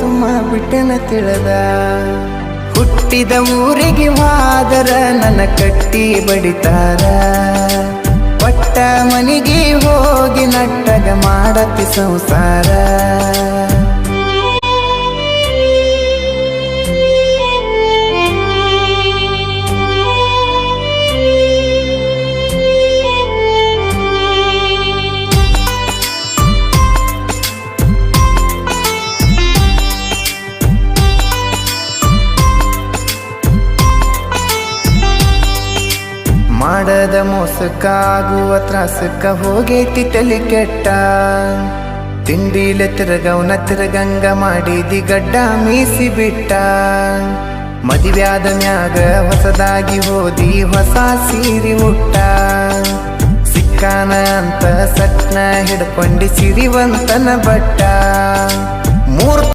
ಸುಮ್ಮ ಬಿಟ್ಟನ ತಿಳಿದ ಹುಟ್ಟಿದ ಊರಿಗೆ ಹೋದರ ನನ್ನ ಕಟ್ಟಿ ಬಡಿತಾರ ಪಟ್ಟ ಮನಿಗೆ ಹೋಗಿ ನಟ್ಟಗ ಮಾಡತಿ ಸಂಸಾರ ಮಾಡದ ಮೋಸಕ್ಕ ಆಗುವ ತ್ರಾಸಕ್ಕ ಹೋಗೈತಿ ತಲೆ ಕೆಟ್ಟ ತಿಂಡಿಲೆ ತಿರಗವನ ತಿರಗಂಗ ಮಾಡಿದಿ ಗಡ್ಡ ಮೀಸಿ ಬಿಟ್ಟ ಮದುವ್ಯಾದ ಮ್ಯಾಗ ಹೊಸದಾಗಿ ಹೋದಿ ಹೊಸ ಸೀರಿ ಉಟ್ಟ ಸಿಕ್ಕಾನ ಅಂತ ಸಟ್ನ ಹಿಡ್ಕೊಂಡಿ ಸಿರಿವಂತನ ಬಟ್ಟ